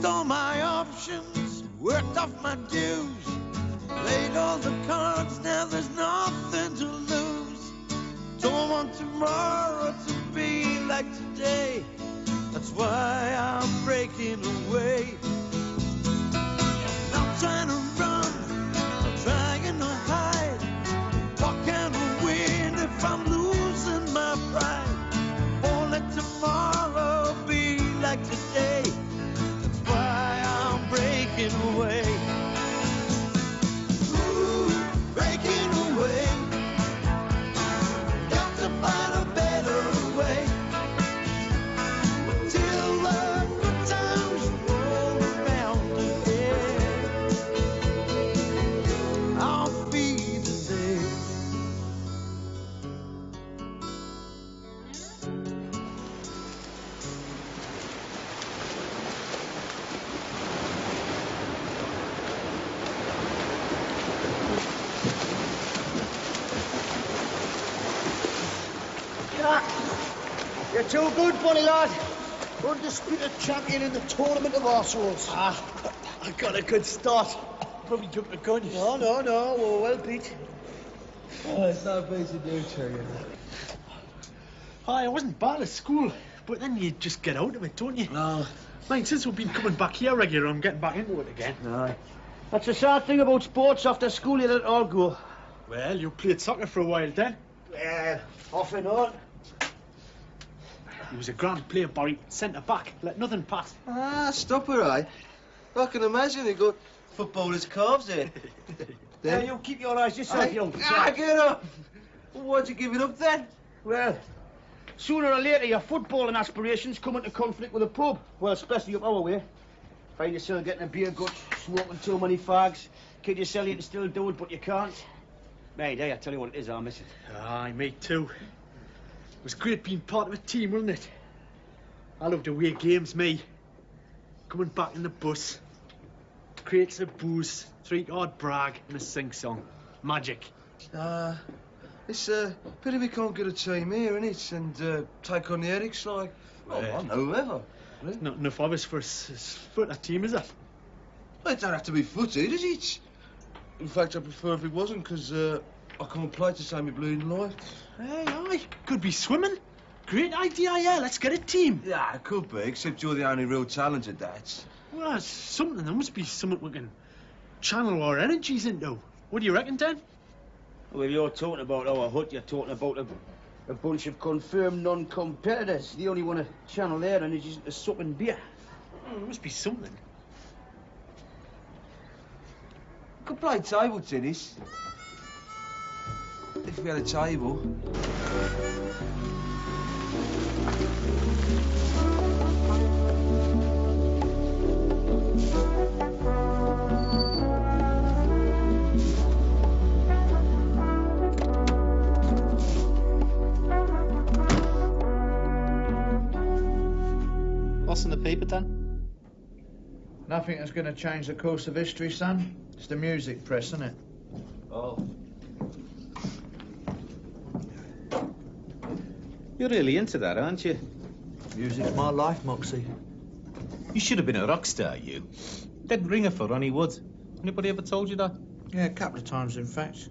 all my options, worked off my dues, played all the cards, now there's nothing to lose. Don't want tomorrow to be like today, that's why I'm breaking away. Not trying to run, I'm trying to hide. What can I win if I'm losing my pride? Won't let tomorrow be like today, that's why I'm breaking away. Ooh, breaking away. Got to find a better way. Till the good times roll around again, I'll be the day. You're too good, Bonnie lad. Undisputed champion in the tournament of arseholes. I got a good start. Probably jumped the gun. No. Well, Pete. Oh, it's not bad to do, Terry. Hi, I wasn't bad at school, but then you just get out of it, don't you? No. Mate, since we've been coming back here regular, I'm getting back into it again. No. That's the sad thing about sports. After school, you let it all go. Well, you played soccer for a while then. Yeah, off and on. He was a grand player, Barry. Centre-back. Let nothing pass. Stop it, I can imagine he got footballers' calves in. Yeah, you keep your eyes yourself, young. Get up! Why'd you give it up then? Well, sooner or later, your footballing aspirations come into conflict with a pub. Well, especially up our way. Find yourself getting a beer gut, smoking too many fags. Kid yourself you can still do it, but you can't. Mate, hey, I tell you what it is, I miss it. Aye, me too. It was great being part of a team, wasn't it? I loved away games, me. Coming back in the bus. Crates of booze, 3-card brag, and a sing-song. Magic. It's a pity we can't get a team here, innit? And take on the Eric's like, Well, whoever. There's not enough of us for a team, is it? Well, it don't have to be footy, does it? In fact, I prefer if it wasn't, because I can't play to save me bleeding life. Hey, aye, could be swimming. Great idea, yeah, let's get a team. Yeah, it could be, except you're the only real talent at that. Well, it's something, there must be something we can channel our energies into. What do you reckon, Dan? Well, you're talking about our hut, you're talking about a bunch of confirmed non-competitors. The only one to channel their energies into sucking beer. Oh, there must be something. We could play table tennis. If we had a table. What's in the paper, Dan? Nothing that's going to change the course of history, son. It's the music press, isn't it? Oh. You're really into that, aren't you? Music's my life, Moxie. You should have been a rock star, you. Dead ringer for Ronnie Wood. Anybody ever told you that? Yeah, a couple of times, in fact.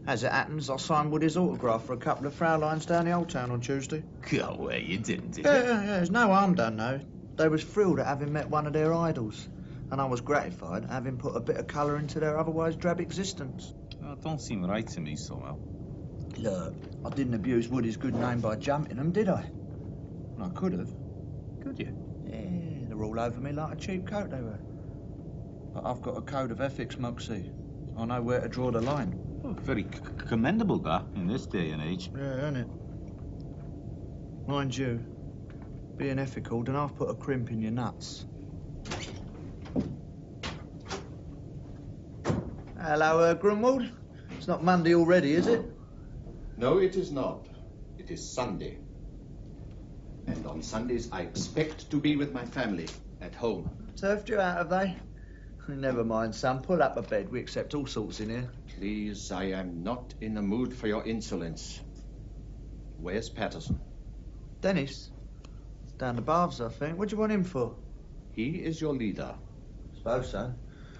As it happens, I signed Woody's autograph for a couple of Fraulines down the Old Town on Tuesday. Go away, you didn't, did you? Yeah, there's no harm done, though. They was thrilled at having met one of their idols. And I was gratified at having put a bit of colour into their otherwise drab existence. Oh, don't seem right to me, somehow. Look, I didn't abuse Woody's good name by jumping them, did I? I could have. Could you? Yeah, they're all over me like a cheap coat, they were. But I've got a code of ethics, Moxie. I know where to draw the line. Oh, very commendable, that, in this day and age. Yeah, isn't it? Mind you, being ethical, then I've put a crimp in your nuts. Hello, Grunwald. It's not Monday already, is it? No, it is not. It is Sunday. And on Sundays, I expect to be with my family at home. Turfed you out, have they? Never mind, son. Pull up a bed. We accept all sorts in here. Please, I am not in the mood for your insolence. Where's Patterson? Dennis? Down the baths, I think. What do you want him for? He is your leader. Suppose so.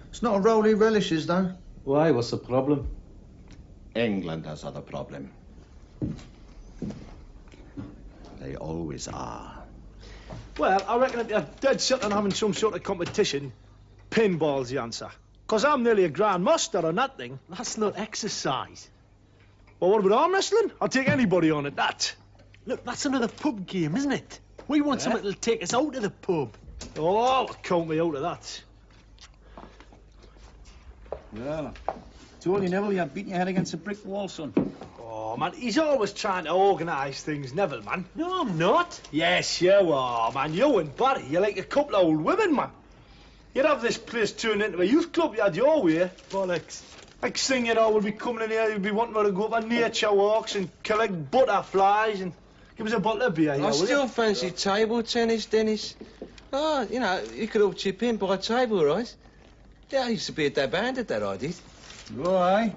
It's not a role he relishes, though. Why? What's the problem? Englanders are the problem. They always are. Well, I reckon if you're dead set on having some sort of competition, pinball's the answer. 'Cause I'm nearly a Grand Master on that thing. That's not exercise. Well, what about arm wrestling? I'll take anybody on at that. Look, that's another pub game, isn't it? We want something that'll take us out of the pub. Oh, count me out of that. Well, told you, Neville, you're beating your head against a brick wall, son. Oh, man, he's always trying to organise things, Neville, man. No, I'm not. Yes, you are, man. You and Barry, you're like a couple of old women, man. You'd have this place turned into a youth club, you had your way. Bollocks. Next thing you know, we'll be coming in here, you'll be wanting to go up on nature walks and collect butterflies and give us a bottle of beer, you know, I will still you? fancy table tennis, Dennis. Oh, you know, you could all chip in by table, right? Yeah, I used to be at that band at that, I did. Why?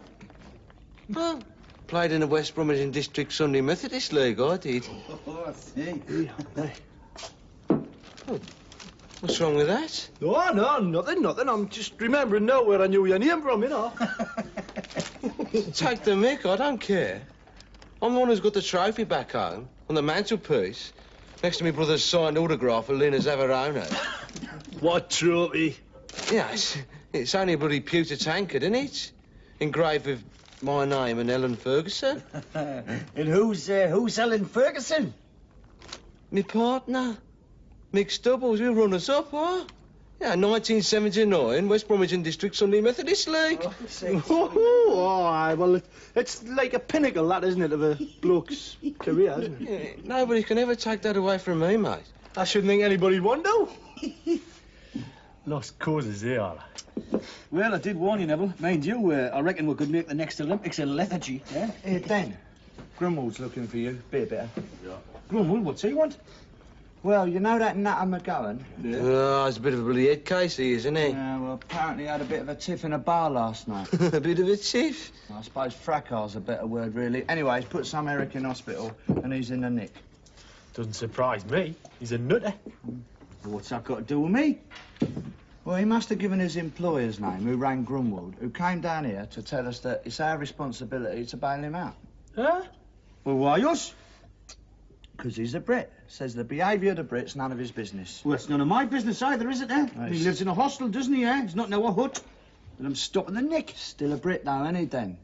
Well, played in the West Bromwich District Sunday Methodist League, I did. Oh, I see. What's wrong with that? Oh, no, nothing. I'm just remembering now where I knew your name from, you know. Take the mick, I don't care. I'm the one who's got the trophy back home, on the mantelpiece, next to my brother's signed autograph of Lina's Averona. What trophy? Yeah, it's only a bloody pewter tankard, isn't it? Engraved with my name and Ellen Ferguson. And who's Ellen Ferguson? Me partner. Mixed doubles, we'll run us up, huh? Yeah, 1979, West Bromwich District Sunday Methodist League. Oh, aye, well, it's like a pinnacle, that, isn't it, of a bloke's career, isn't it? Yeah, nobody can ever take that away from me, mate. I shouldn't think anybody'd want to. Lost causes, they are. Well, I did warn you, Neville. Mind you, I reckon we could make the next Olympics in lethargy, yeah? Here, Dan. Grunwald's looking for you. Be a bit. Grunwald, what's he want? Well, you know that Nutter McGowan? Oh, it's a bit of a bloody head case, he is, isn't he? Yeah, well, apparently he had a bit of a tiff in a bar last night. A bit of a tiff. I suppose fracas's a better word, really. Anyway, he's put some Eric in hospital, and he's in the nick. Doesn't surprise me. He's a nutter. What's that got to do with me? Well, he must have given his employer's name, who rang Grunwald, who came down here to tell us that it's our responsibility to bail him out. Huh? Well, why us? Because he's a Brit. Says the behaviour of the Brits, none of his business. Well, it's none of my business either, is it, eh? Right. He lives in a hostel, doesn't he, eh? He's not in our hut. And I'm stopping the nick. Still a Brit, though, ain't he, Dan?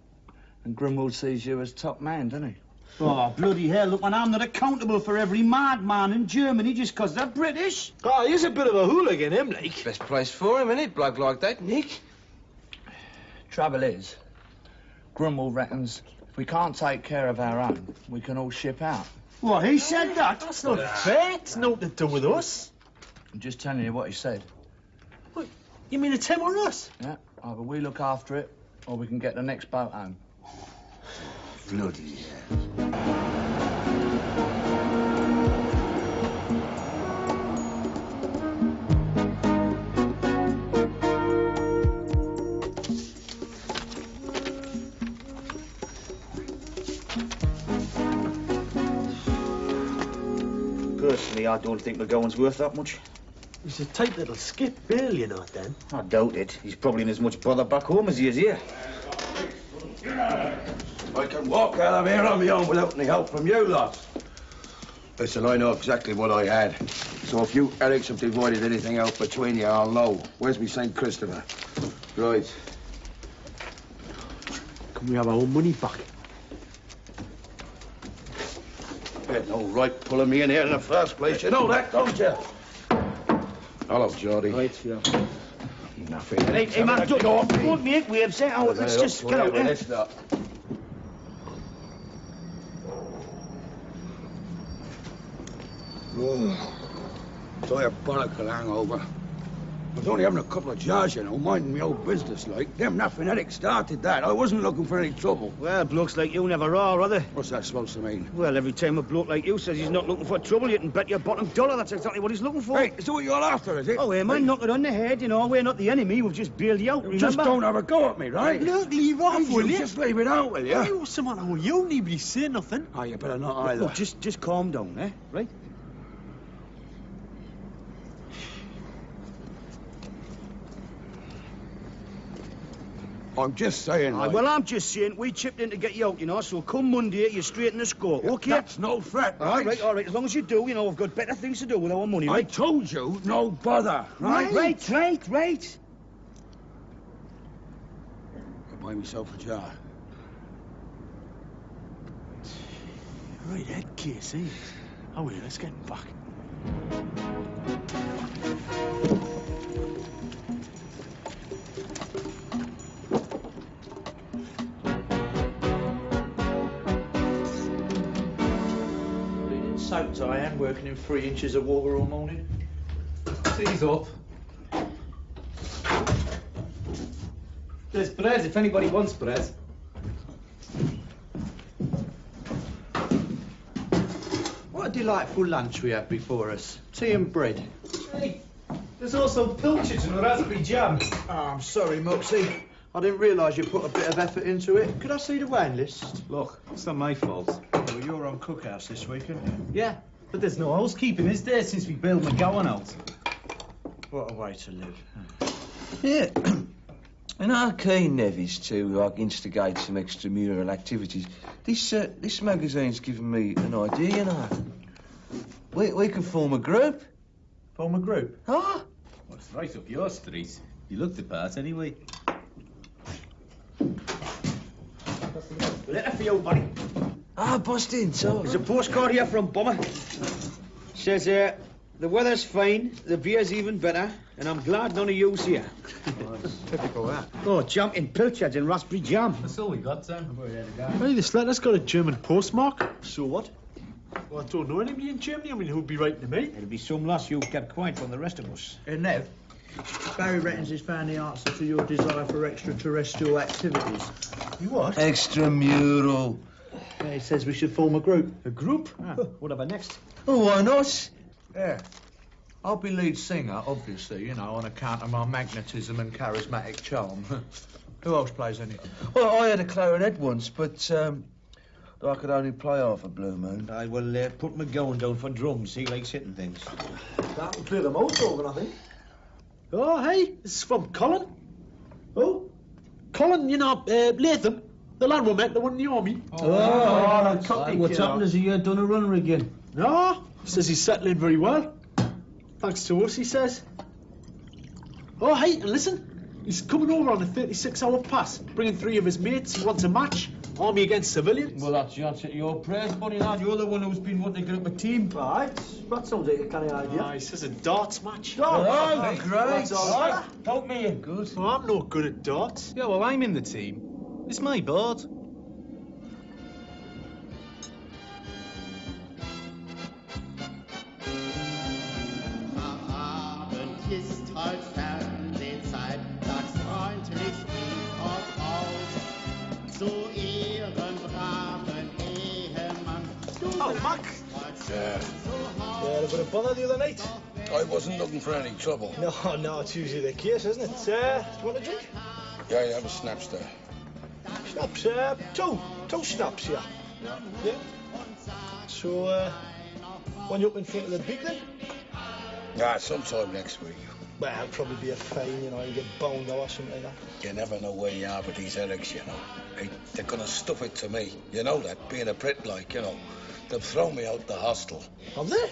And Grunwald sees you as top man, doesn't he? Oh, bloody hell, look, man, I'm not accountable for every madman in Germany just 'cause they're British. Oh, he's a bit of a hooligan, him, like. Best place for him, isn't it? Bloke like that, Nick. Trouble is, Grunwald reckons if we can't take care of our own, we can all ship out. What, he said that? That's not fair. It's nothing to do with us. I'm just telling you what he said. What? You mean it's him or us? Yeah, either we look after it, or we can get the next boat home. Bloody hell. Personally, I don't think McGowan's worth that much. He's a tight little skip, Bill, you know, Dan. I doubt it. He's probably in as much bother back home as he is here. I can walk out of here on my own without any help from you lot. Listen, I know exactly what I had. So if you Erics have divided anything out between you, I'll know. Where's me St. Christopher? Right. Can we have our own money back? You had no right pulling me in here in the first place. You know that, don't you? Hello, Geordie. Right, yeah. Nothing. Hey, man, don't make waves, eh? Oh, let's just get out, eh? Let's not. Diabolical hangover. I was only having a couple of jars, you know, minding my own business, like. Them naphthenics started that. I wasn't looking for any trouble. Well, blokes like you never are they? What's that supposed to mean? Well, every time a bloke like you says he's not looking for trouble, you can bet your bottom dollar that's exactly what he's looking for. Hey, is that what you're after, is it? Oh, hey, man, knock it on the head, you know. We're not the enemy. We've just bailed you out, remember? Just don't have a go at me, right? Look, leave off, will you? Just leave it out, will you? Hey, what's the matter with you? Nobody say nothing. Oh, you better not either. Look, just calm down, eh? Right? I'm just saying, Aye, like, well, I'm just saying we chipped in to get you out, you know, so come Monday, you straighten the score, okay? that's no threat, right? All right, as long as you do, you know, we've got better things to do with our money, I right? told you, no bother, right? Right. I buy myself a jar. Right, head case, eh? Oh, wait, let's get him back. Soaked I am, working in 3 inches of water all morning. Tea's up. There's bread if anybody wants bread. What a delightful lunch we have before us. Tea and bread. Hey, there's also pilchards and raspberry jam. Oh, I'm sorry, Moxie. I didn't realise you put a bit of effort into it. Could I see the wine list? Look, it's not my fault. Well, you're on cookhouse this week, aren't you? Yeah, but there's no housekeeping, is there, since we bailed McGowan out? What a way to live. Yeah. And our keen Nevis to instigate some extramural activities. This magazine's given me an idea, you know. We could form a group. Form a group? Huh? Well, it's right up your street. You looked the part anyway. Letter for you, buddy. Ah, Boston, so... There's a postcard here from Bomber. Says, the weather's fine, the beer's even better, and I'm glad none of you's here. Typical, that. Oh, jumping pilchards and raspberry jam. That's all we got, Sam. Hey, this letter's got a German postmark. So what? Well, I don't know anybody in Germany. I mean, who'd be writing to me? It'll be some lass you've kept quiet from the rest of us. Nev, Barry reckons he's found the answer to your desire for extraterrestrial activities. You what? Extramural. Yeah, he says we should form a group. A group? Whatever next. Oh, why not? Yeah. I'll be lead singer, obviously, you know, on account of my magnetism and charismatic charm. Who else plays anything? Well, I had a clarinet once, but I could only play half a blue moon. I will put McGowan down for drums. He likes hitting things. That'll clear the motor organ, I think. Oh, hey, this is from Colin. Oh? Colin, you know, Latham, the lad we met, the one in the army. What's happened? Has he done a runner again? No, says he's settling very well. Thanks to us, he says. Oh, hey, and listen, he's coming over on a 36-hour pass, bringing 3 of his mates. He wants a match, army against civilians. Well, that's the answer to your prayers, buddy, lad. You're the one who's been wanting to get up a team. Right, that sounds like a canny idea. He says a darts match. Oh, great. That's all right. Help me in. Good. Well, I'm no good at darts. Yeah, well, I'm in the team. It's my board. Ist halt Fernsehzeit, sag's freundlich wie auch aus. Zu Ihrem braven Ehemann. Oh, Mac. Yeah. Yeah, a bit of bother the other night. I wasn't looking for any trouble. No, it's usually the case, isn't it? Do you want a drink? Yeah, have a snaps there. Snaps, two snaps, yeah. Yeah. So, when you up in front of the big then? Yeah, sometime next week. Well, it'll probably be a fine, you know, you get boned or something like that. You never know where you are with these Erics, you know. They're gonna stuff it to me. You know that, being a Brit like, you know. They've thrown me out the hostel. Have they?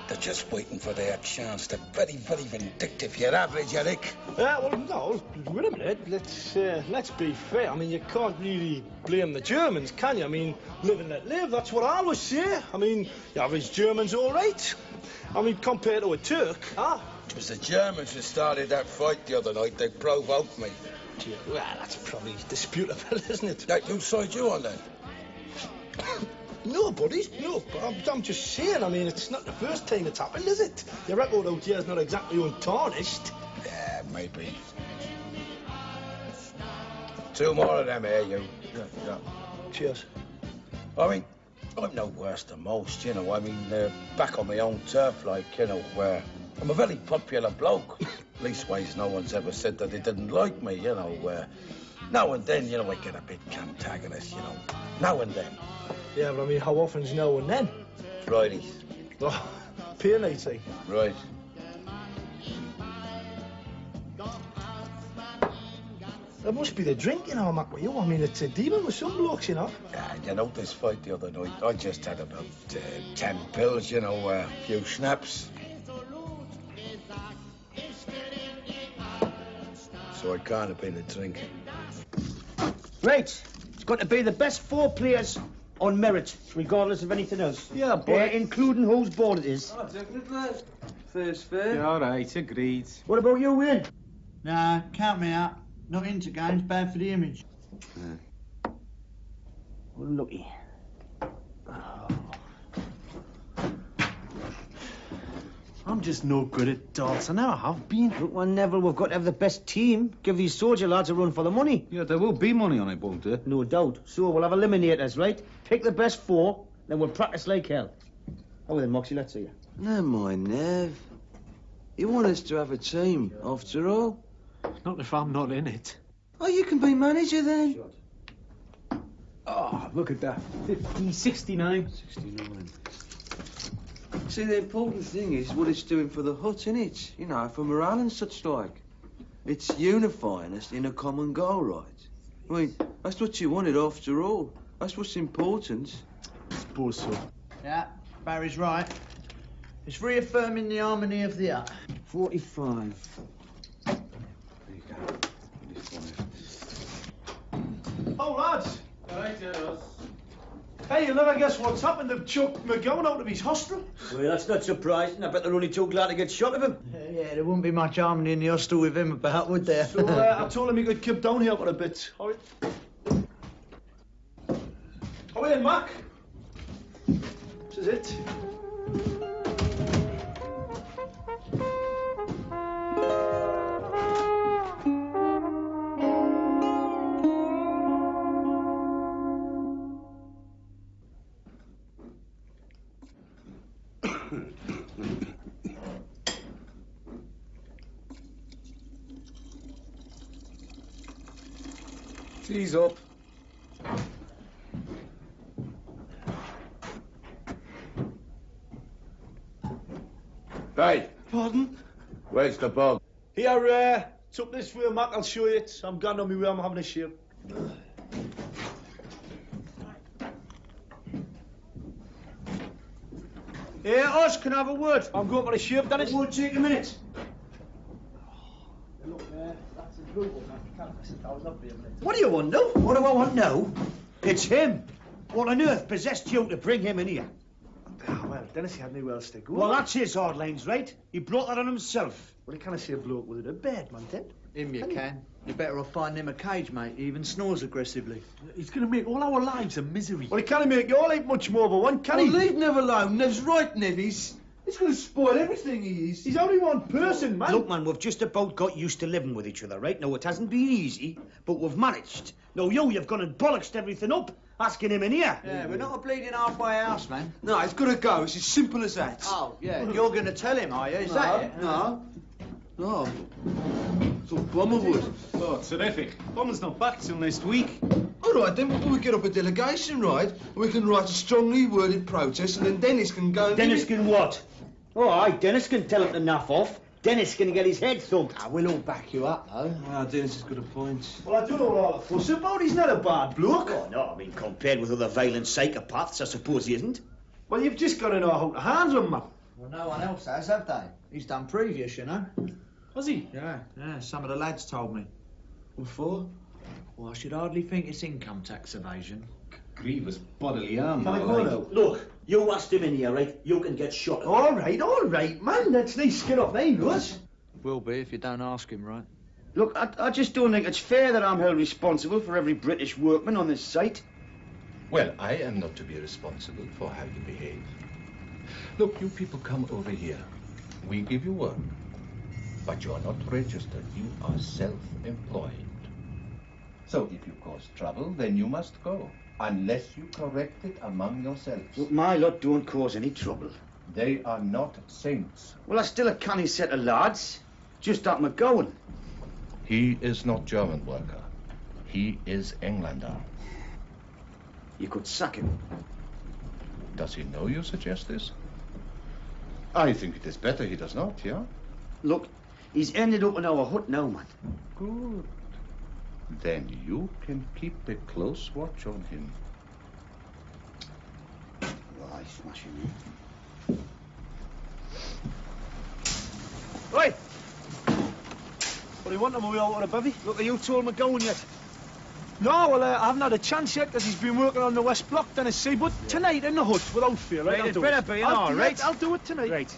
They're just waiting for their chance. They're very, very vindictive. Your average Eric. Yeah, well, no, wait a minute. Let's be fair. I mean, you can't really blame the Germans, can you? I mean, live and let live, that's what I always say. I mean, the average German's all right. I mean, compared to a Turk, It was the Germans who started that fight the other night. They provoked me. Gee, well, that's probably disputable, isn't it? Hey, whose side you on then? No, buddy, no. I'm just saying, I mean, it's not the first time it's happened, is it? Your record out here is not exactly untarnished. Yeah, maybe. 2 more of them here, you. Yeah. Cheers. I mean, I'm no worse than most, you know. I mean, back on my own turf, like, you know, where I'm a very popular bloke. Leastways, no one's ever said that they didn't like me, you know. Now and then, you know, I get a bit cantagonist, you know. Now and then. Yeah, but I mean, how often's now and then? Fridays. Oh, P&AT. It must be the drink, you know, Mac, with you. I mean, it's a demon with some blokes, you know. You know, this fight the other night, I just had about 10 pills, you know, a few snaps. So I can't have been a drinking. Right. It's got to be the best 4 players on merit, regardless of anything else. Yeah, but... including whose ball it is. Oh, definitely. Fair's fair. Yeah, all right, agreed. What about you, Wayne? Nah, count me out. Not into games, bad for the image. Unlucky. I'm just no good at darts. I never have been. Look, well, Neville, we've got to have the best team. Give these soldier lads a run for the money. Yeah, there will be money on it, won't there? No doubt. So we'll have eliminators, right? Pick the best 4, then we'll practice like hell. Oh, then, Moxie, let's see you. Never mind, Nev. You want us to have a team, after all. Not if I'm not in it. Oh, you can be manager then. Oh, look at that. 50, 69. 69. See, the important thing is what it's doing for the hut, innit? You know, for morale and such like. It's unifying us in a common goal, right? I mean, that's what you wanted after all. That's what's important. I suppose so. Yeah, Barry's right. It's reaffirming the harmony of the hut. 45. There you go. 45. Oh, lads. All right, Zeros. Hey, you'll never guess what's happened to Chuck McGowan out of his hostel. Well, that's not surprising. I bet they're only too glad to get shot of him. Yeah, there wouldn't be much harmony in the hostel with him about, would there? So I told him he could keep down here for a bit. All right. Oh, in, Mac. This is it. Tease up. Hey, Pardon? where's the bug? Here, it's up this way, Mac. I'll show you it. I'm going on my way. I'm having a shave. Hey, Oz, can I have a word? I'm going for a shave, Dennis. It won't take a minute. Look, that's a good one. I was not being late. What do you want, though? What do I want now? It's him. What on earth possessed you to bring him in here? Ah, well, Dennis, he had nowhere else to go. Well, that's his hard lines, right? He brought that on himself. Well, he can't see a bloke with a bed, man, Ted. Him you can. You're better off finding him a cage, mate. He even snores aggressively. He's going to make all our lives a misery. Well, he can't make you all ain't much more of a one, can Well, he? leave Nev alone. Nev's right, Nev. He's going to spoil everything, he is. He's only one person, man. Look, man, we've just about got used to living with each other, right? Now, it hasn't been easy, but we've managed. Now, you've gone and bollocksed everything up, asking him in here. Yeah, we're not a bleeding halfway house, man. No, it's got to go. It's as simple as that. Oh, yeah. You're going to tell him, are you? Is that it? No. So Bomber would. Oh, terrific. Bomber's not back till next week. All right, then we get up a delegation, right? We can write a strongly worded protest, and then Dennis can go and... Dennis can what? All right, Dennis can tell him to naff off. Dennis can get his head thumped. We'll all back you up, though. Ah, Dennis has got a point. Well, I don't know what all the fuss about. He's not a bad bloke. Oh, no, I mean, compared with other violent psychopaths, I suppose he isn't. Well, you've just got to know how to handle him, man. Well, no one else has, have they? He's done previous, you know. Has he? Yeah, some of the lads told me. What for? Well, I should hardly think it's income tax evasion. Grievous bodily harm. Can I all go right. now? Look, you asked him in here, right? You can get shot at. All right, man. That's nice skin off me, Russ. Will be if you don't ask him, right? Look, I just don't think it's fair that I'm held responsible for every British workman on this site. Well, I am not to be responsible for how you behave. Look, you people come over here. We give you work. But you are not registered. You are self-employed. So if you cause trouble, then you must go. Unless you correct it among yourselves. Look, my lot don't cause any trouble. They are not saints. Well, that's still a canny set of lads. Just up McGowan. He is not German worker. He is Englander. You could sack him. Does he know you suggest this? I think it is better he does not, yeah? Look, he's ended up in our hut now, man. Good. Then you can keep a close watch on him. Right, smashing it. Right. What do you want him? Are we all want a bevy? Look, have you told McGowan yet? No, well, I haven't had a chance yet because he's been working on the West Block, Tennessee. But tonight in the hut, without fear, right? Right, it better be, I'll do right? it. I'll do it tonight. Right.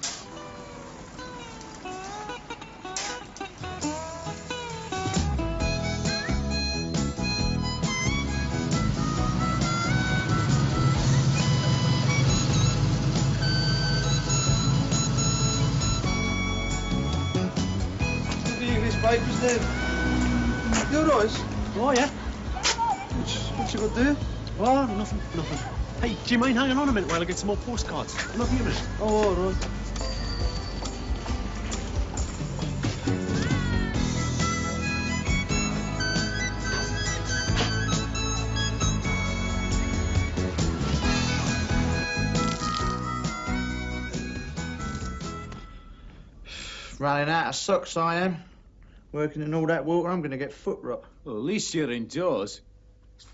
Papers there. You're right. Oh, yeah? What you got there? Oh, nothing. Hey, do you mind hanging on a minute while I get some more postcards? I'm up here a minute. Oh, all right. Running out of socks, I am. Working in all that water, I'm going to get foot rot. Well, at least you're indoors. It's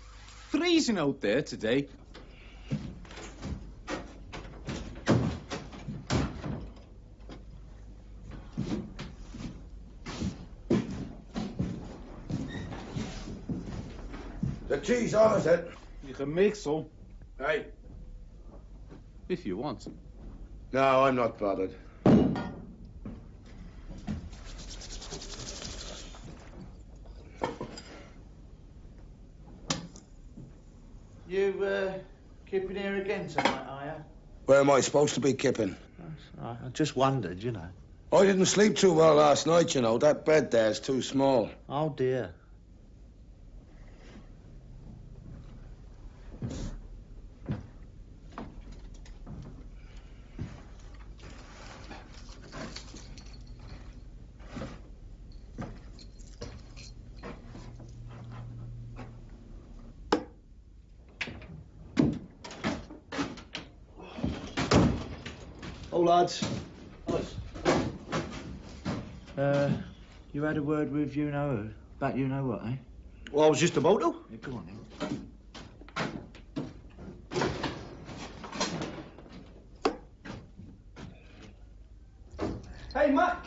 freezing out there today. The tea's on, is it? You can make some, Hey. if you want. No, I'm not bothered. You, keeping here again tonight, are you? Where am I supposed to be kipping? I just wondered, you know. I didn't sleep too well last night, you know. That bed there's too small. Oh, dear. Oh, lads. You had a word with you-know-who? About you-know-what, eh? Well, I was just about to. Yeah, go on, then. Hey, Mac,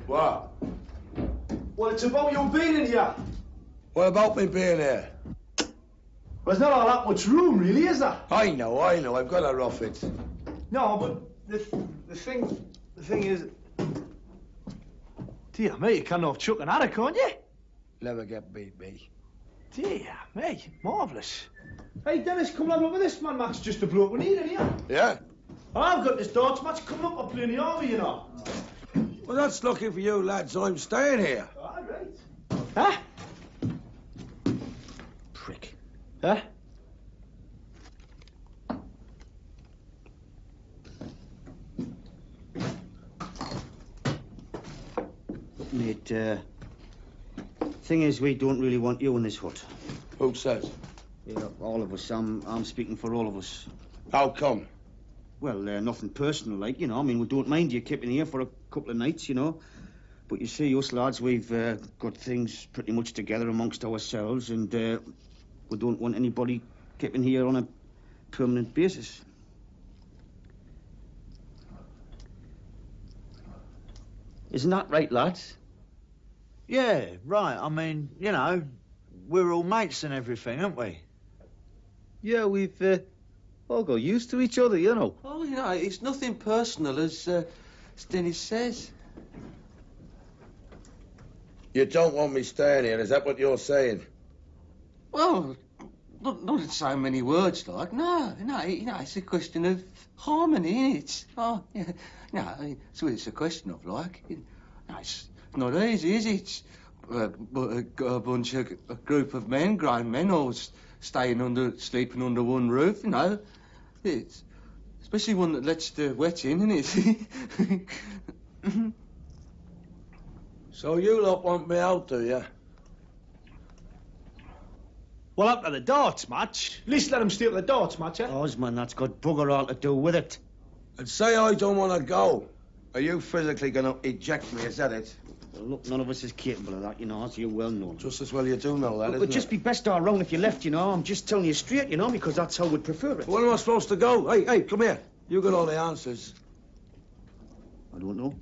What? well, it's about you being in here. What about me being here? Well, there's not all that much room, really, is there? I know. I've got to rough it. No, but the thing is... Dear me, you can't have chuck and at it, can't you? Never get beat me. Dear me, marvellous. Hey, Dennis, come and have a look at this, man. Mac's just a bloke we need in here. Yeah? I've got this darts match coming up. I'm playing the army, you know. Well, that's lucky for you, lads. I'm staying here. All right. Huh? Prick. Huh? Mate, thing is, we don't really want you in this hut. Who says? Yeah, all of us. I'm speaking for all of us. How come? Well, nothing personal, like, you know. I mean, we don't mind you keeping here for a couple of nights, you know. But you see, us lads, we've got things pretty much together amongst ourselves, and we don't want anybody keeping here on a permanent basis. Isn't that right, lads? Yeah, right. I mean, you know, we're all mates and everything, aren't we? Yeah, we've all got used to each other, you know. Oh, you know, it's nothing personal, as Dennis says. You don't want me staying here, is that what you're saying? Well, not in so many words, like. No, you know, it's a question of harmony, innit? It's, oh, yeah, no, I mean, it's what it's a question of, like. No, it's not easy, is it? A group of men, grown men, all sleeping under one roof, you know. It's, especially one that lets the wet in, innit? So you lot want me out, do you? Well, up to the darts match. At least let him stay at the darts match, eh? Osman, that's got bugger all to do with it. And say I don't want to go. Are you physically going to eject me, is that it? Well, look, none of us is capable of that, you know, as you well know. Just as well you do know that, It would just be best all round if you left, you know. I'm just telling you straight, you know, because that's how we'd prefer it. Where am I supposed to go? Hey, come here. You got all the answers. I don't know.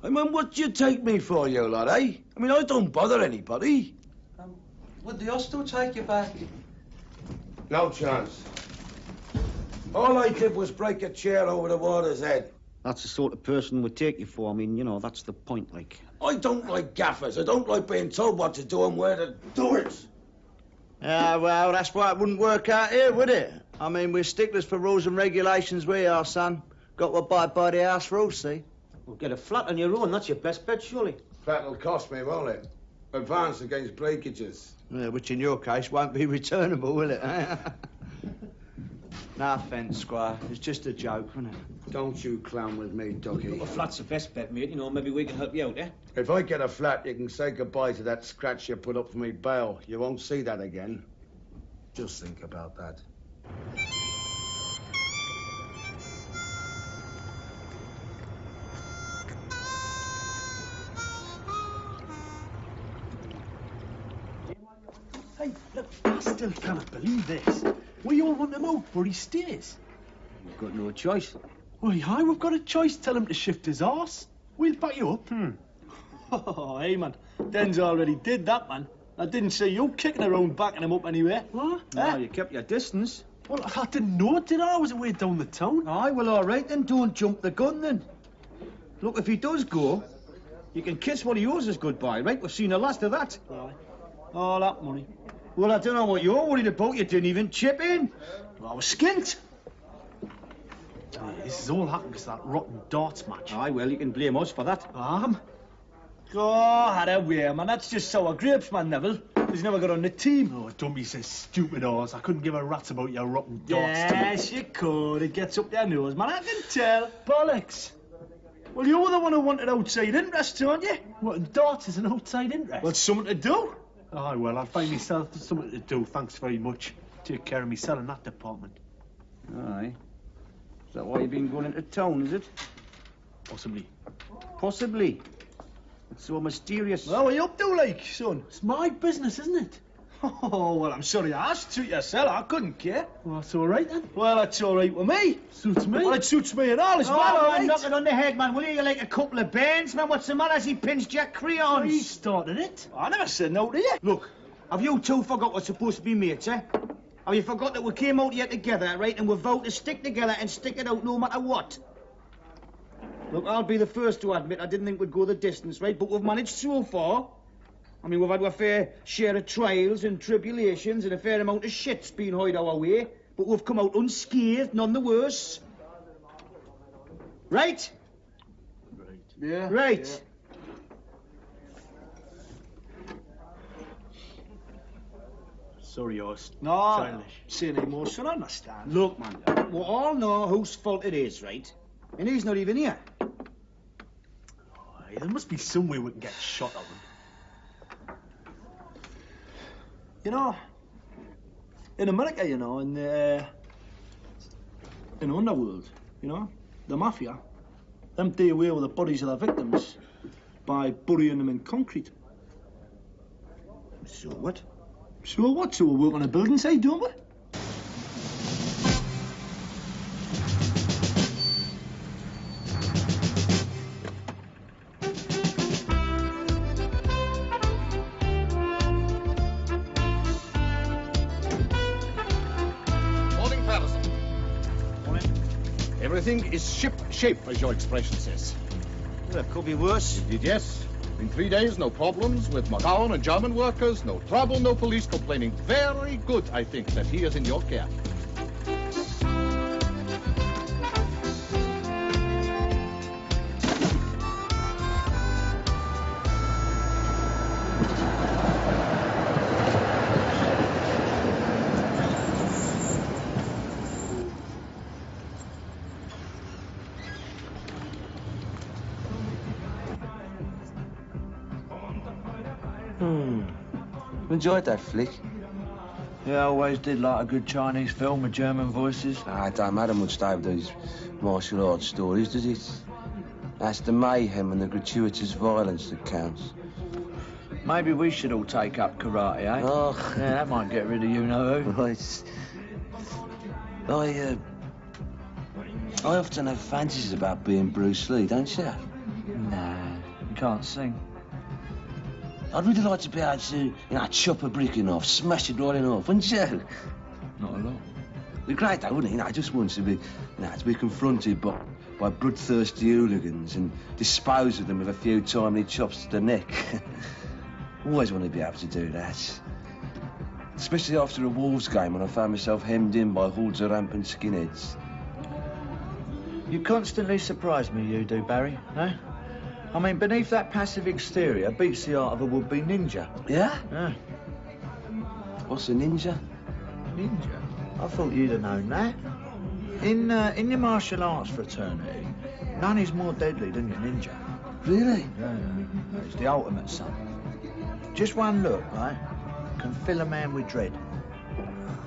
I mean, what do you take me for, you lot, eh? I mean, I don't bother anybody. Would the hostel take you back? No chance. All I did was break a chair over the water's head. That's the sort of person we'd take you for. I mean, you know, that's the point, like. I don't like gaffers. I don't like being told what to do and where to do it. Well, that's why it wouldn't work out here, would it? I mean, we're sticklers for rules and regulations, we are, son. Got to abide by the house rules, see? Well, get a flat on your own. That's your best bet, surely. Flat'll cost me, won't it? Advance against breakages. Yeah, which in your case won't be returnable, will it? No offence, Squire. It's just a joke, isn't it? Don't you clown with me, Ducky. Well, a flat's the best bet, mate. You know, maybe we can help you out, eh? If I get a flat, you can say goodbye to that scratch you put up for me bail. You won't see that again. Just think about that. Hey, look, I still cannot believe this. We all want him out, but he stays. We've got no choice. Why, aye, we've got a choice. Tell him to shift his arse. We'll back you up. Oh, hey, man. Den's already did that, man. I didn't see you kicking around backing him up anywhere. What? No, you kept your distance. Well, I didn't know, did I? I was away down the town. Aye, well, all right, then. Don't jump the gun, then. Look, if he does go, you can kiss one of yours goodbye, right? We've seen the last of that. Aye. All that money. Well, I don't know what you're worried about. You didn't even chip in. Well, I was skint. Aye, this has all happened because of that rotten darts match. Aye, well, you can blame us for that. Go had away, man. That's just sour grapes, man, Neville. He's never got on the team. Oh, don't be so stupid, Oz. I couldn't give a rat's about your rotten darts Yes, you could. It gets up their nose, man. I can tell. Bollocks. Well, you were the one who wanted outside interest, aren't you? What, and darts is an outside interest? Well, it's something to do. Aye, well, I'll find myself something to do. Thanks very much. Take care of myself in that department. Aye. Is that why you've been going into town, is it? Possibly. Possibly. It's so mysterious. Well, what are you up to, like, son? It's my business, isn't it? Oh, well, I'm sorry I asked. Suit yourself. I couldn't care. Well, that's all right, then. Well, that's all right with me. Suits me. Well, it suits me and all as well, Oh, all man, right. knock it on the head, man. Will you? You're like a couple of bands, man. What's the matter? Has he pinched your crayons? He started it. I never said no to you. Look, have you two forgot we're supposed to be mates, eh? Have you forgot that we came out here together, right? And we vowed to stick together and stick it out no matter what? Look, I'll be the first to admit I didn't think we'd go the distance, right? But we've managed so far. I mean, we've had a fair share of trials and tribulations and a fair amount of shit's been hoid our way. But we've come out unscathed, none the worse. Right? Right. Yeah. Right. Yeah. Sorry, Oz. No, Childish. say any more, son. I understand. Look, man, we all know whose fault it is, right? And he's not even here. Aye, there must be some way we can get shot of him. You know, in America, you know, in the underworld, you know, the mafia, them do away with the bodies of their victims by burying them in concrete. So what? So what? So we work on a building site, don't we? Everything is ship-shape, as your expression says. Well, it could be worse. Indeed, yes. In 3 days, no problems with McGowan and German workers, no trouble, no police complaining. Very good, I think, that he is in your care. Enjoyed that flick. Yeah, I always did like a good Chinese film with German voices. It don't matter much, Dave, these martial arts stories, does it? That's the mayhem and the gratuitous violence that counts. Maybe we should all take up karate, eh? Oh. Yeah, that might get rid of you-know-who. Right. I often have fantasies about being Bruce Lee, don't you? Nah, you can't sing. I'd really like to be able to, chop a brick in half, smash it right in half, wouldn't you? Not a lot. It'd be great, though, wouldn't it? I just want to be confronted by bloodthirsty hooligans and dispose of them with a few timely chops to the neck. Always want to be able to do that. Especially after a Wolves game when I found myself hemmed in by hordes of rampant skinheads. You constantly surprise me, you do, Barry, eh? I mean, beneath that passive exterior beats the art of a would-be ninja. Yeah? Yeah. What's a ninja? Ninja? I thought you'd have known that. In your martial arts fraternity, none is more deadly than your ninja. Really? Yeah. It's the ultimate, son. Just one look, right, can fill a man with dread.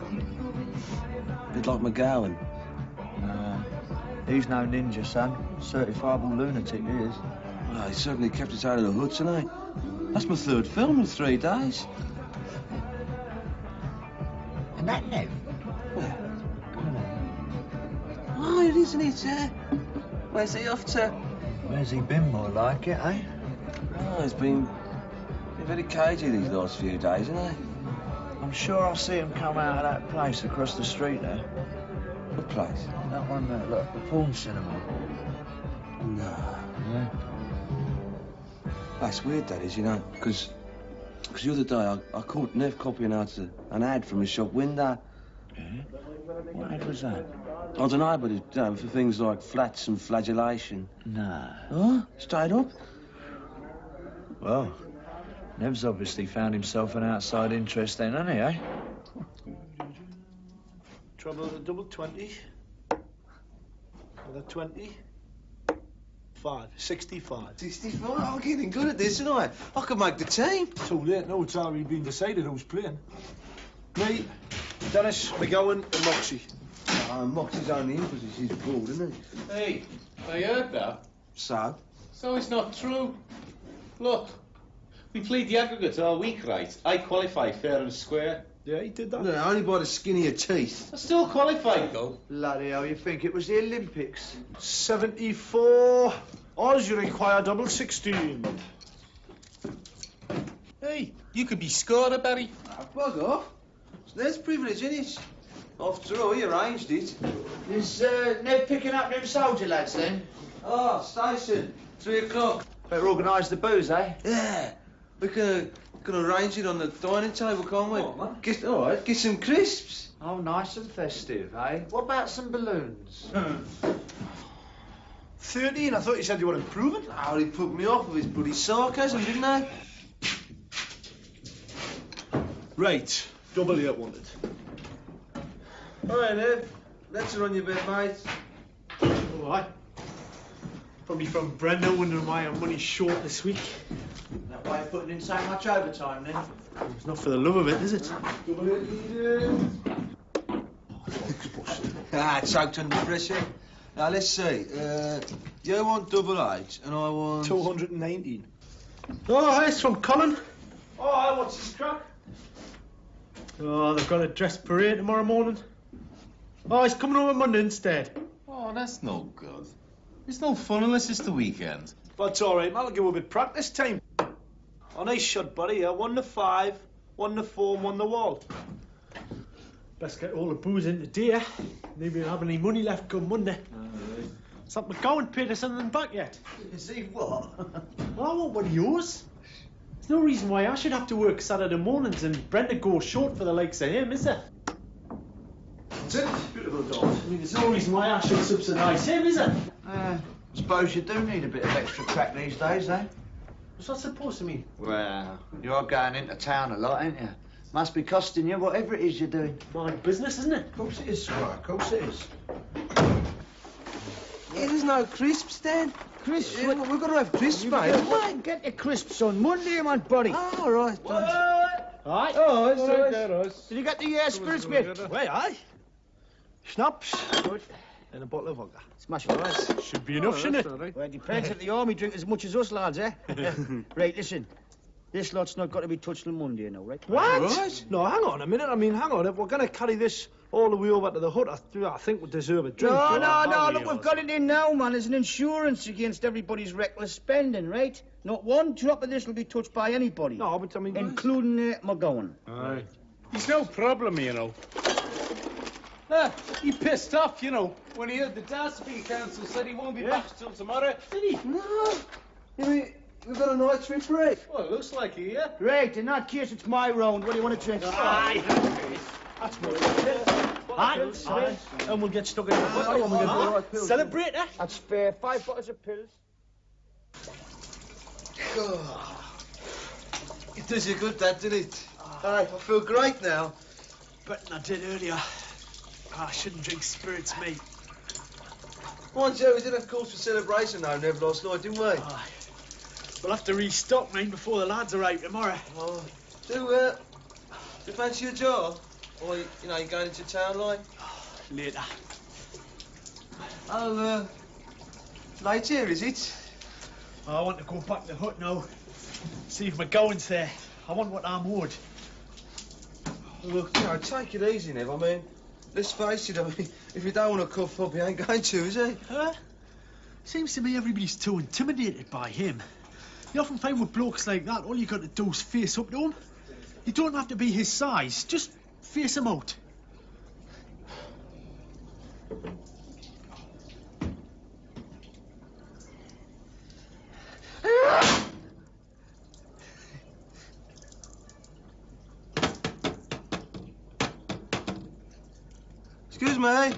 A bit like McGowan. He's no ninja, son. Certifiable lunatic, he is. Well, he certainly kept us out of the hood tonight. That's my third film in 3 days. And that Nev? Yeah. Oh, it isn't it, where's he off to? Where's he been, more like it, eh? Oh, he's been very cagey these last few days, hasn't he? I'm sure I'll see him come out of that place across the street there. What place? That one there, look, the porn cinema. No. Yeah. That's weird, that is, because the other day I caught Nev copying out an ad from his shop window. Yeah? What ad was that? I don't know, but it's for things like flats and flagellation. Nah. Huh? Straight up? Well, Nev's obviously found himself an outside interest then, hasn't he, eh? Trouble with a double 20. Another 20. 65. 65? I'm getting good at this, aren't I? I could make the team. Too late now, it's already been decided who's playing. Me, Dennis, McGowan and Moxie. Moxie's only in because he's bored, isn't he? Hey, I heard that. So? So it's not true. Look, we played the aggregate all week, right? I qualified fair and square. Yeah, he did that. No, only by the skin of your teeth. I still qualified, though. Bloody hell, you think it was the Olympics? 74. Oz, you require double 16. Hey, you could be scorer, Barry. Bug off. There's privilege in it. After all, he arranged it. Is Ned picking up them soldier lads then? Oh, station. 3 o'clock. Better organise the booze, eh? Yeah. We can arrange it on the dining table, can't we? Oh, man. All right, get some crisps. Oh, nice and festive, eh? What about some balloons? 13, I thought you said you were improving. Oh, he put me off with his bloody sarcasm, didn't he? Right, double 8 wanted. All right, Nev. Let's run your bit, mate. All right. Probably from Brenda wondering why I'm money short this week. That way of putting in so much overtime, then? It's not for the love of it, is it? Choked under pressure. Now, let's see. You want double 8, and I want... 219. Oh, it's from Colin. Oh, what's this crack? Oh, they've got a dress parade tomorrow morning. Oh, he's coming over Monday instead. Oh, that's no good. It's no fun unless it's the weekend. But it's all right, I'll give you a bit of practice time. Oh, nice shot, buddy. Yeah, 1 to 5, 1 to 4, and 1 to wall. Best get all the booze in today. Maybe we'll have any money left come Monday. It's not McGowan paid us anything back yet. Is he what? Well, I want one of yours. There's no reason why I should have to work Saturday mornings and Brenda goes short for the likes of him, is there? That's it. Beautiful dog. I mean, there's no reason why I should subsidise him, is there? Suppose you do need a bit of extra crack these days, eh? What's that supposed to mean? Well, you're going into town a lot, ain't you? Must be costing you whatever it is you're doing. My business, isn't it? Of course it is, Squire. Of course it is. Yeah, there's no crisps, Dan. Crisps? Yeah, we've got to have crisps, mate. Get the crisps on Monday, man, buddy. Oh, all right. What? Aye. Oh, it's All right, nice. there is. Did you get the spirits, mate? Wait, aye. Schnapps. Good. And a bottle of vodka. Smash all right. Should be enough, shouldn't it? Well, it depends if the army drink as much as us, lads, eh? Right, listen. This lot's not got to be touched till Monday, now, right? What? Right. No, hang on a minute. I mean, hang on. If we're going to carry this all the way over to the hut, I think we deserve a drink. No, look, we've got it in now, man. There's an insurance against everybody's reckless spending, right? Not one drop of this will be touched by anybody. No, but I mean... Including McGowan. Aye. He's no problem, you know. He pissed off, you know, when he heard the Darcy Council said he won't be back till tomorrow. Did he? No. You mean we've got a night's break? Well, it looks like it, yeah. Right, in that case, it's my round. What do you want to drink? Aye. That's more Aye. And we'll get stuck in the bottle when we get the right pills. Celebrate, eh? I'd spare 5 bottles of pills. It does you good, that, did it? Aye, I feel great now. Better than I did earlier. I shouldn't drink spirits, mate. Mind you, we did have cause for celebration though, Nev, last night, didn't we? Aye. We'll have to restock, mate, before the lads are out tomorrow. Oh, do you fancy a jar? Or, you know, you going into town, like? Later. Oh, late here, is it? I want to go back to the hut now. See if McGowan's there. I want what I'm owed. Look, you know, take it easy, Nev. I mean, let's face it, I mean, if you don't want to cuff up, you ain't going to, is he? Huh? Seems to me everybody's too intimidated by him. You often find with blokes like that, all you got to do is face up to him. You don't have to be his size, just face him out. Excuse me.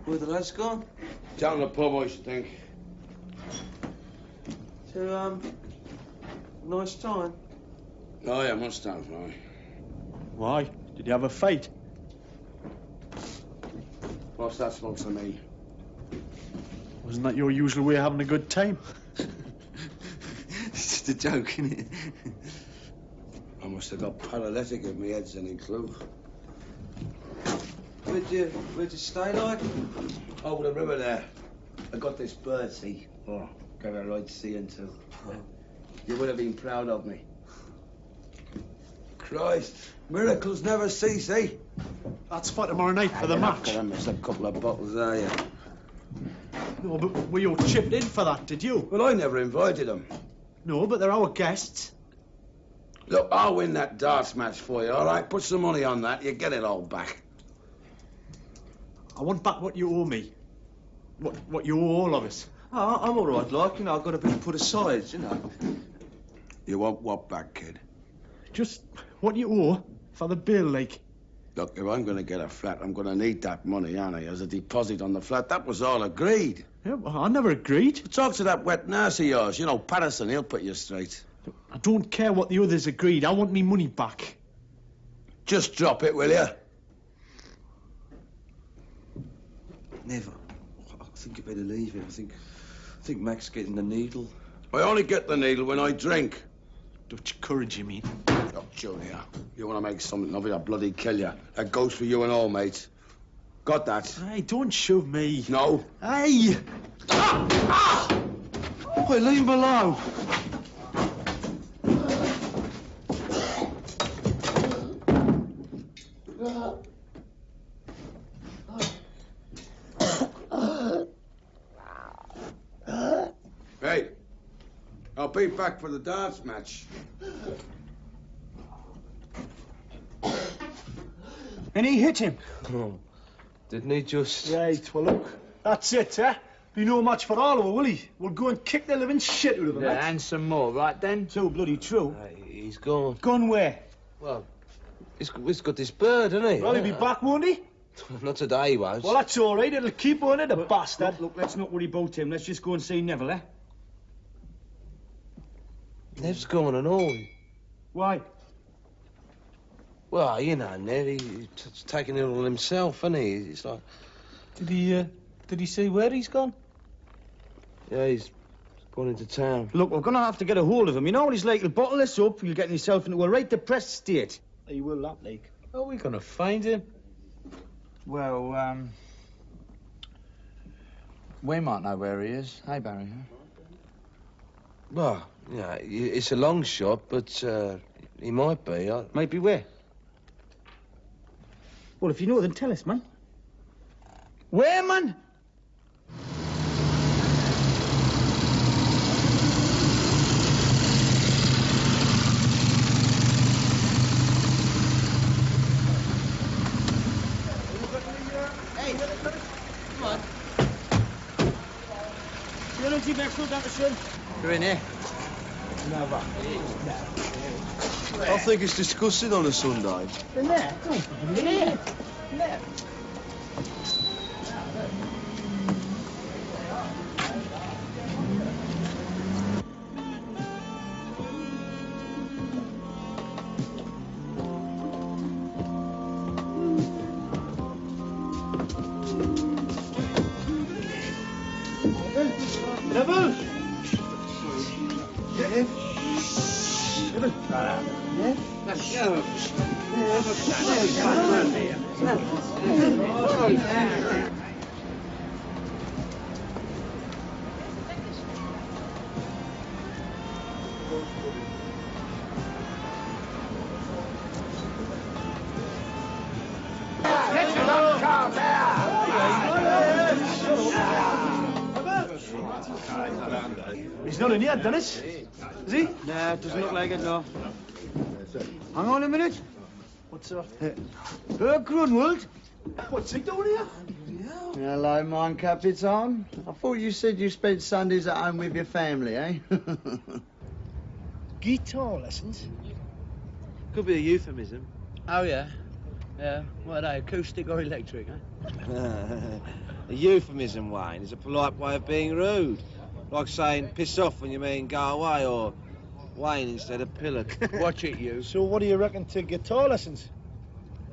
Where the lads gone? Down the pub, I should think. To, nice time. Oh, yeah, must have, right. Why? Did you have a fight? What's that supposed to mean? Wasn't that your usual way of having a good time? It's just a joke, innit? I must have got paralytic if my head's any clue. Where'd you stay, like? Over the river there. I got this bird, see? Oh, gave her a right seeing too. You would have been proud of me. Christ, miracles never cease, eh? That's for tomorrow night for the match. I missed a couple of bottles there, yeah. No, but were you chipped in for that, did you? Well, I never invited them. No, but they're our guests. Look, I'll win that darts match for you, all right? Put some money on that, you get it all back. I want back what you owe me. What you owe all of us. Oh, I'm all right, like, you know, I've got a bit to put aside, you know. You want what back, kid? Just what you owe for the bill, like. Look, if I'm going to get a flat, I'm going to need that money, aren't I, as a deposit on the flat. That was all agreed. Yeah, well, I never agreed. Talk to that wet nurse of yours. You know, Patterson, he'll put you straight. I don't care what the others agreed. I want me money back. Just drop it, will you? Never. I think you better leave it. I think Mac's getting the needle. I only get the needle when I drink. Dutch courage, you mean? Look, Junior, you want to make something of it, I'll bloody kill you. That goes for you and all, mate. Got that? Hey, don't shove me. No. Hey! Wait, leave him alone. Hey, I'll be back for the darts match. And he hit him. Oh, didn't he just... Right, well, look, that's it, eh? Be no match for Oliver, will he? We'll go and kick the living shit out of him, Yeah, and some more, right then? So bloody true. He's gone. Gone where? Well, he's got this bird, hasn't he? Well, he'll be back, won't he? Not today, he won't. Well, that's all right. It'll keep on it, the bastard. Look, let's not worry about him. Let's just go and see Neville, eh? Nev's gone and all. Why? Well, you know, Nev, he's taking it all himself, hasn't he? It's like... Did he see where he's gone? Yeah, he's gone into town. Look, we're going to have to get a hold of him. You know what he's like? He'll bottle this up, you'll get yourself into a right depressed state. He will, that, like. How are we going to find him? Well, we might know where he is. Hey, Barry, huh? Well, yeah, it's a long shot, but he might be. Might be where? Well, if you know, then tell us, man. Where, man? Hey, come on. Security vessel, Dickerson. You're in here. Never. I think it's disgusting on a Sunday. In there? In there. In there. Neville! Get in. Neville. Yeah? Let's go. He's not in here, Dennis. Is he? Nah, it doesn't look like it, no. Hang on a minute. What's that? Grunwald? What's he doing here? Hello, mine Capitan. I thought you said you spent Sundays at home with your family, eh? Guitar lessons? Could be a euphemism. Oh, yeah? Yeah. What are they, acoustic or electric, eh? A euphemism, Wayne, is a polite way of being rude. Like saying piss off when you mean go away, or Wayne instead of pillock. Watch it, you. So what do you reckon to guitar lessons?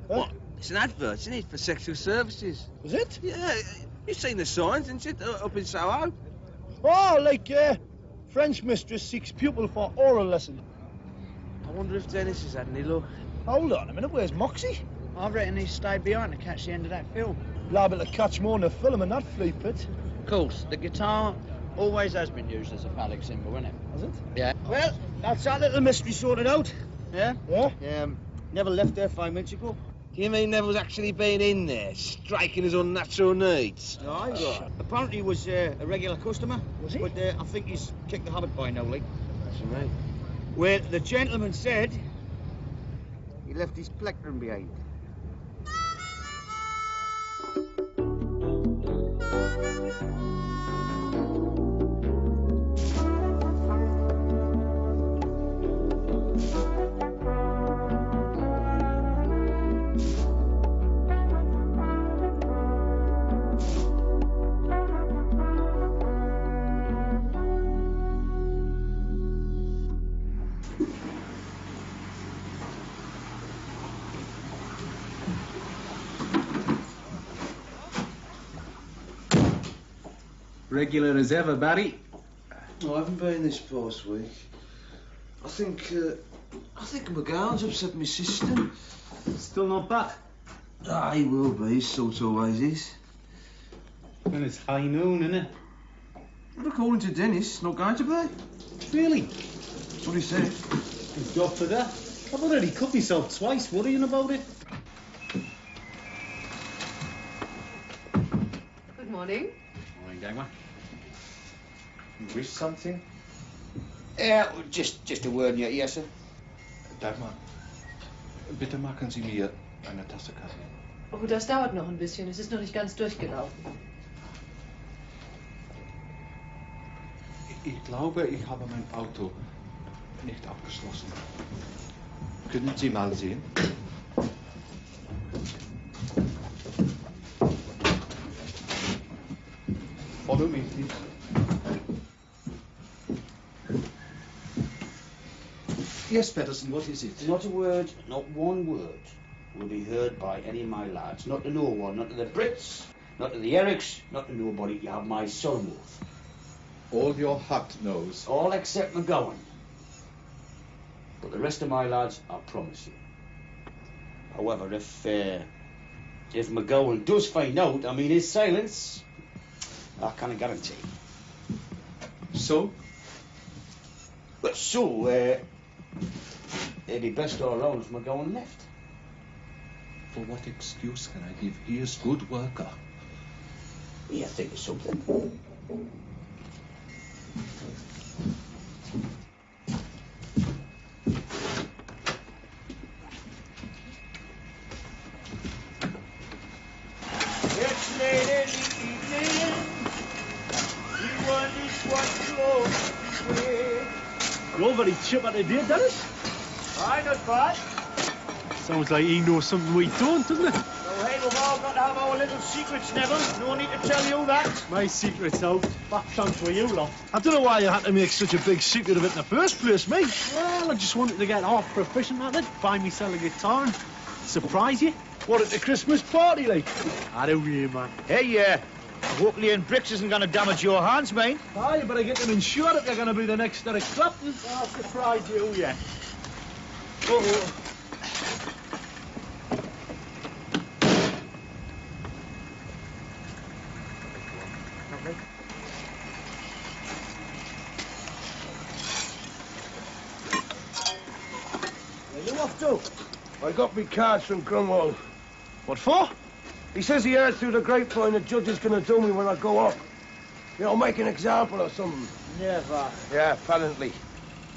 Huh? What? It's an advert, isn't it, for sexual services? Was it? Yeah, you've seen the signs, haven't you, up in Soho? Oh, like, French mistress seeks pupil for oral lesson. I wonder if Dennis has had any luck. Hold on a minute, where's Moxie? I reckon he stayed behind to catch the end of that film. Liable to catch more in the film in that flea pit. Of course, the guitar always has been used as a phallic symbol, isn't it? Has it? Yeah. Well, that's our little mystery sorted out. Yeah? Yeah? Neville left there 5 minutes ago. Do you mean Neville's actually been in there, striking his unnatural needs? Aye. Apparently he was a regular customer. Was he? But I think he's kicked the habit by now, like. What do you mean? Well, the gentleman said he left his plectrum behind. Regular as ever, Barry. No, I haven't been this past week. I think McGowan's upset my sister. Still not back. Ah, he will be, his sort always is. And it's high noon, isn't it? But according to Dennis, it's not going to be. Really? That's what he said. Good job for that. I've already cut myself twice, worrying about it. Good morning. Morning, Dagmar. You wish something? Yeah, just a word in your ear, sir. Dagmar, bitte machen Sie mir eine Tasse Kaffee. Oh, das dauert noch ein bisschen. Es ist noch nicht ganz durchgelaufen. Ich glaube, ich habe mein Auto nicht abgeschlossen. Können Sie mal sehen? Follow me, please. Yes, Patterson, what is it? Not a word, not one word, will be heard by any of my lads. Not to no one, not to the Brits, not to the Ericks, not to nobody. You have my solemn oath. All your hut knows. All except McGowan. But the rest of my lads, I promise you. However, if McGowan does find out, I mean his silence, I can't guarantee. So? Well, so, it'd be best all round if McGowan left. For what excuse can I give? He is good worker. Yeah, think of something. It's late in the evening. He wonders what clothes to wear. You're very chipper today, Dennis. Aye, not bad. Sounds like he knows something we don't, doesn't it? So, hey, we've all got to have our little secrets, Neville. No need to tell you that. My secret's out. Back chance for you lot. I don't know why you had to make such a big secret of it in the first place, mate. Well, I just wanted to get half proficient at it, buy myself a guitar and surprise you. What, at the Christmas party, like? I don't know, man. Hey, hope laying bricks isn't going to damage your hands, mate. Aye, you better get them insured if you're going to be the next Eric Clapton. I'll surprise you, yeah. Uh-oh. Where you off to? I got me cards from Cromwell. What for? He says he heard through the grapevine the judge is going to do me when I go up. You know, make an example or something. Never. Yeah, apparently.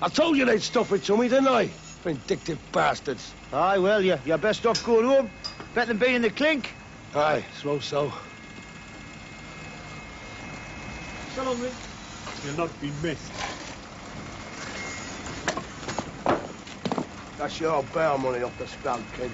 I told you they'd stuff it to me, didn't I? Vindictive bastards. Aye, well, you're best off going home. Better than being in the clink. Aye, suppose so. So long, mate. You'll not be missed. That's your bail money off the spout, kid.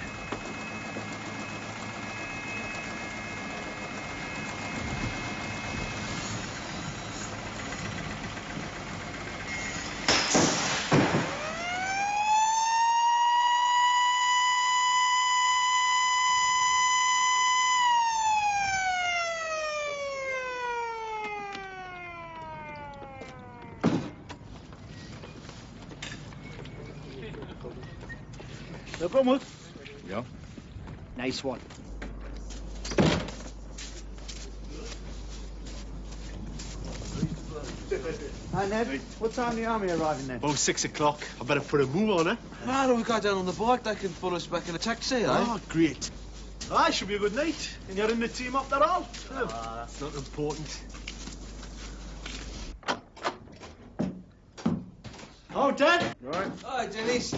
No problem. Yeah? Nice one. Hi, Ned. What time the army arriving then? About 6 o'clock. I better put a move on, eh? Man, we go down on the bike, they can pull us back in a taxi, eh? Oh, great. Aye, should be a good night. And you're in the team after all? Ah, that's not important. Oh, Dad? Right. Hi, Dennis.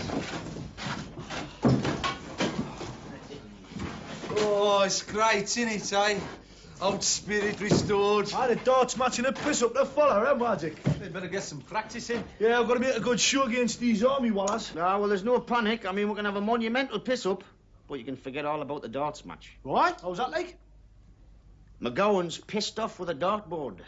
Oh, it's great, isn't it, eh? Old spirit restored. Aye, the darts matching a piss up the follow, eh, Magic? They better get some practice in. Yeah, I've got to make a good show against these army wallers. Ah, well, there's no panic. I mean, we're going to have a monumental piss-up. But you can forget all about the darts match. What? How's that like? McGowan's pissed off with a dartboard.